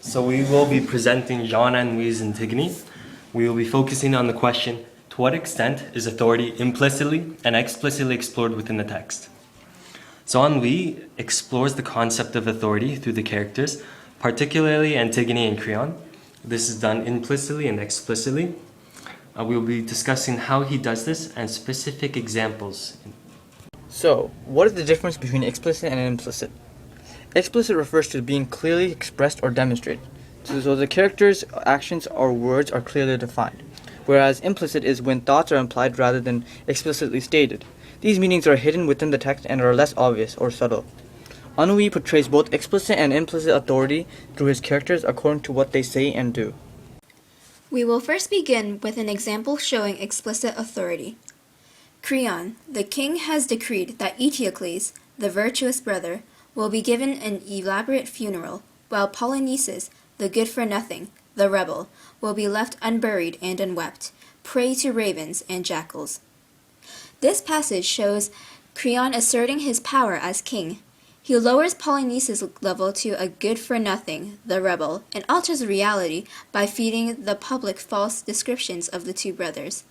So we will be presenting Jean Anouilh's Antigone. We will be focusing on the question, to what extent is authority implicitly and explicitly explored within the text? So Anouilh explores the concept of authority through the characters, particularly Antigone and Creon. This is done implicitly and explicitly. We will be discussing how he does this and specific examples. So, what is the difference between explicit and implicit? Explicit refers to being clearly expressed or demonstrated, so the character's actions or words are clearly defined, whereas implicit is when thoughts are implied rather than explicitly stated. These meanings are hidden within the text and are less obvious or subtle. Anouilh portrays both explicit and implicit authority through his characters according to what they say and do. We will first begin with an example showing explicit authority. Creon, the king has decreed that Eteocles, the virtuous brother, will be given an elaborate funeral, while Polynices, the good-for-nothing, the rebel, will be left unburied and unwept, prey to ravens and jackals. This passage shows Creon asserting his power as king. He lowers Polynices' level to a good-for-nothing, the rebel, and alters reality by feeding the public false descriptions of the two brothers.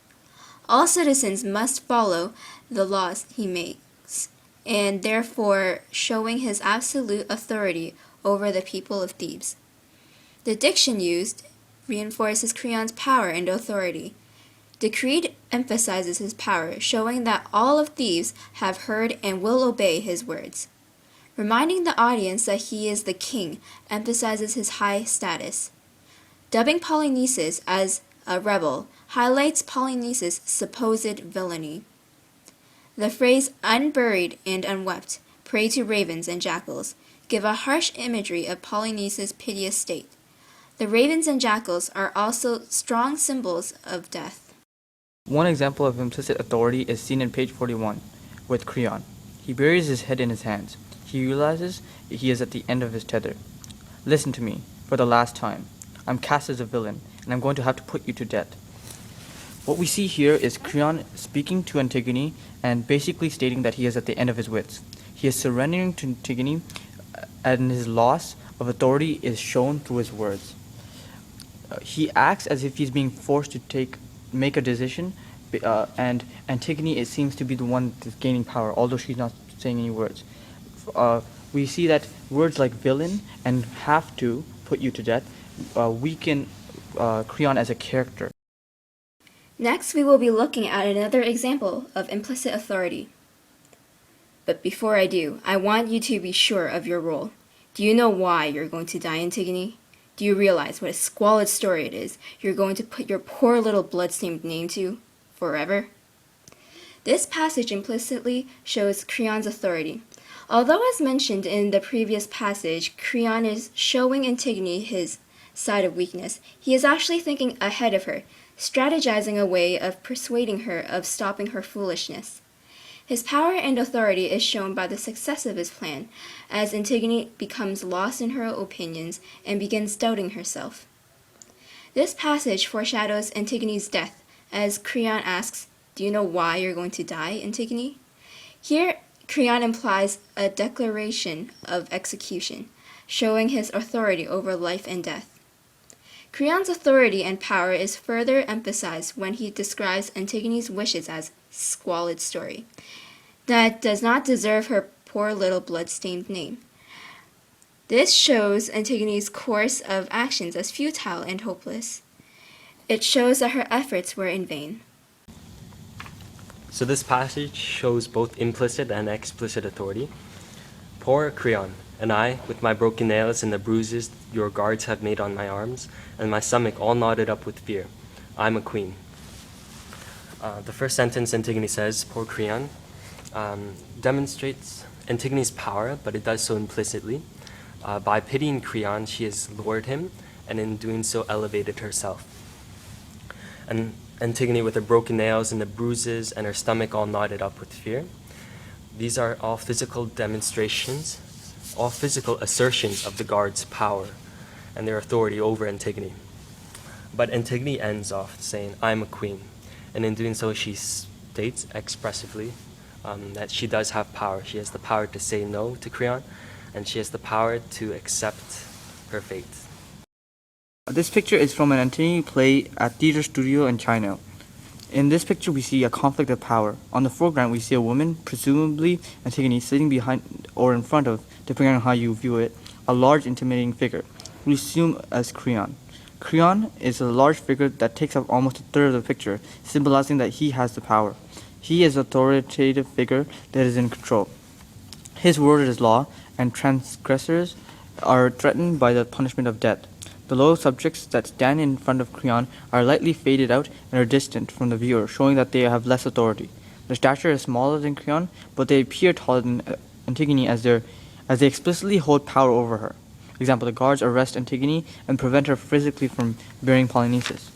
All citizens must follow the laws he makes, and therefore showing his absolute authority over the people of Thebes. The diction used reinforces Creon's power and authority. Decreed emphasizes his power, showing that all of Thebes have heard and will obey his words. Reminding the audience that he is the king emphasizes his high status. Dubbing Polynices as a rebel highlights Polynices' supposed villainy. The phrase unburied and unwept, prey to ravens and jackals, give a harsh imagery of Polynices' piteous state. The ravens and jackals are also strong symbols of death. One example of implicit authority is seen in page 41 with Creon. He buries his head in his hands. He realizes he is at the end of his tether. Listen to me, for the last time. I'm cast as a villain, and I'm going to have to put you to death. What we see here is Creon speaking to Antigone and basically stating that he is at the end of his wits. He is surrendering to Antigone, and his loss of authority is shown through his words. He acts as if he's being forced to make a decision, and Antigone seems to be the one that's gaining power, although she's not saying any words. We see that words like villain and have to put you to death weaken Creon as a character. Next, we will be looking at another example of implicit authority. But before I do, I want you to be sure of your role. Do you know why you're going to die, Antigone? Do you realize what a squalid story it is you're going to put your poor little blood-stained name to forever? This passage implicitly shows Creon's authority. Although as mentioned in the previous passage, Creon is showing Antigone his side of weakness, he is actually thinking ahead of her, strategizing a way of persuading her of stopping her foolishness. His power and authority is shown by the success of his plan, as Antigone becomes lost in her opinions and begins doubting herself. This passage foreshadows Antigone's death, as Creon asks, "Do you know why you're going to die, Antigone?" Here, Creon implies a declaration of execution, showing his authority over life and death. Creon's authority and power is further emphasized when he describes Antigone's wishes as squalid story that does not deserve her poor little blood-stained name. This shows Antigone's course of actions as futile and hopeless. It shows that her efforts were in vain. So this passage shows both implicit and explicit authority. Poor Creon, and I, with my broken nails and the bruises your guards have made on my arms, and my stomach all knotted up with fear, I'm a queen. The first sentence Antigone says, poor Creon, demonstrates Antigone's power, but it does so implicitly. By pitying Creon, she has lowered him, and in doing so elevated herself. And Antigone with her broken nails and the bruises and her stomach all knotted up with fear. These are all physical demonstrations, all physical assertions of the guards' power and their authority over Antigone. But Antigone ends off saying, I'm a queen. And in doing so, she states expressively that she does have power. She has the power to say no to Creon, and she has the power to accept her fate. This picture is from an Antigone play at Theater Studio in China. In this picture, we see a conflict of power. On the foreground, we see a woman, presumably Antigone, sitting behind or in front of, depending on how you view it, a large intimidating figure, we assume as Creon. Creon is a large figure that takes up almost a third of the picture, symbolizing that he has the power. He is an authoritative figure that is in control. His word is law, and transgressors are threatened by the punishment of death. The low subjects that stand in front of Creon are lightly faded out and are distant from the viewer, showing that they have less authority. Their stature is smaller than Creon, but they appear taller than Antigone as they explicitly hold power over her. For example, the guards arrest Antigone and prevent her physically from bearing Polynices.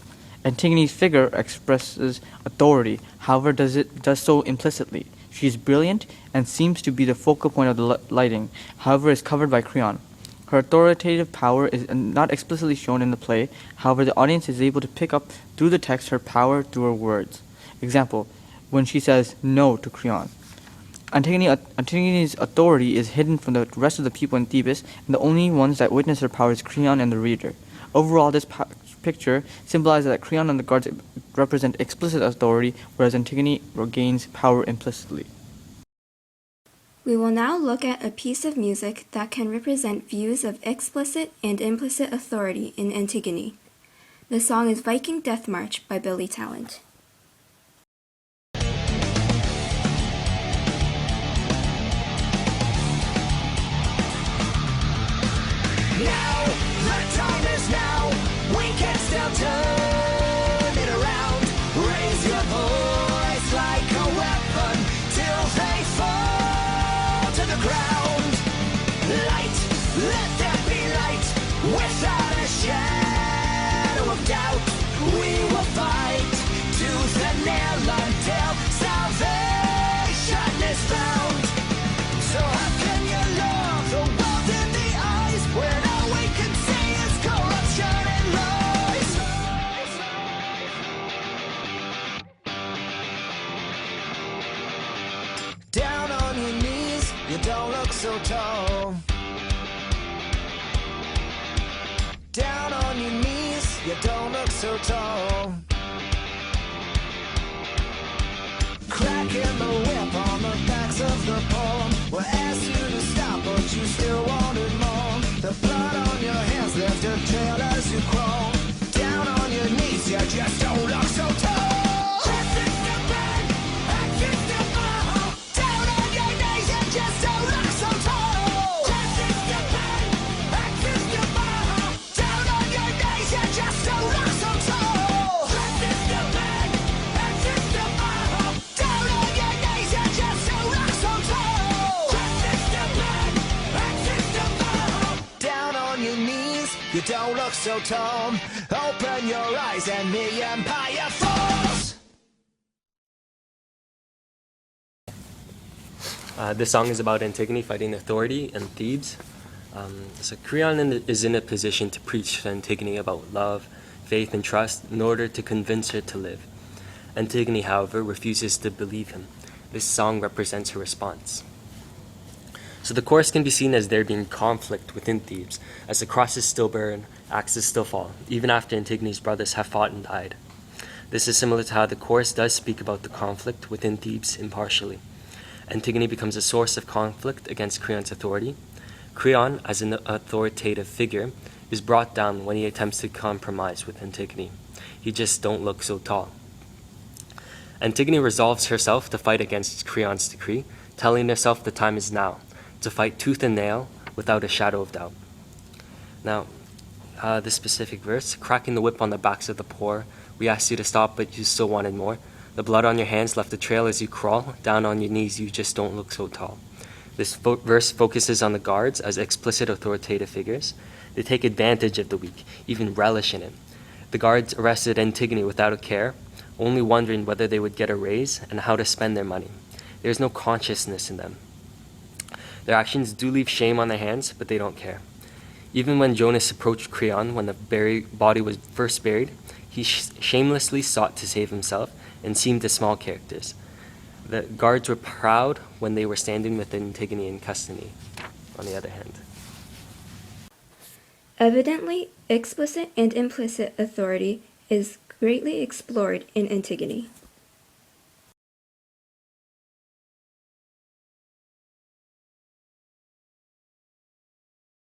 Antigone's figure expresses authority, however does so implicitly. She is brilliant and seems to be the focal point of the lighting, however is covered by Creon. Her authoritative power is not explicitly shown in the play, however the audience is able to pick up through the text her power through her words. Example, when she says no to Creon. Antigone's authority is hidden from the rest of the people in Thebes, and the only ones that witness her power is Creon and the reader. Overall, this picture symbolizes that Creon and the guards represent explicit authority, whereas Antigone gains power implicitly. We will now look at a piece of music that can represent views of explicit and implicit authority in Antigone. The song is Viking Death March by Billy Talent. Now, the time is now, we can still turn it around. Raise your voice like a weapon till they fall to the ground. Light, let there be light, without a shadow of doubt. We will fight tooth and nail until salvation is found. So how can you love the world in the eyes when all we can see is corruption and lies? Down on your knees, you don't look so tall. Down on your knees, you don't look so tall. Cracking the whip on the backs of the poem. We'll ask you to stop, but you still wanted more. The blood on your hands left a trail as you crawl. Down on your knees, you just don't look so tall. Down on your knees, you just don't look so tall. Down on your knees, you just don't look so tall. Down on your knees, you just don't look so tall. Down on your knees, you don't look so tall. Open your eyes and the empire falls. This song is about Antigone fighting authority in Thebes. So Creon is in a position to preach to Antigone about love, faith, and trust in order to convince her to live. Antigone, however, refuses to believe him. This song represents her response. So the chorus can be seen as there being conflict within Thebes, as the crosses still burn, axes still fall, even after Antigone's brothers have fought and died. This is similar to how the chorus does speak about the conflict within Thebes impartially. Antigone becomes a source of conflict against Creon's authority. Creon, as an authoritative figure, is brought down when he attempts to compromise with Antigone. He just don't look so tall. Antigone resolves herself to fight against Creon's decree, telling herself the time is now, to fight tooth and nail without a shadow of doubt. Now, this specific verse, cracking the whip on the backs of the poor, we asked you to stop, but you still wanted more. The blood on your hands left a trail as you crawl. Down on your knees, you just don't look so tall. This verse focuses on the guards as explicit authoritative figures. They take advantage of the weak, even relish in it. The guards arrested Antigone without a care, only wondering whether they would get a raise and how to spend their money. There is no consciousness in them. Their actions do leave shame on their hands, but they don't care. Even when Jonas approached Creon when the body was first buried, he shamelessly sought to save himself and seemed as small characters. The guards were proud when they were standing with Antigone in custody, on the other hand. Evidently, explicit and implicit authority is greatly explored in Antigone.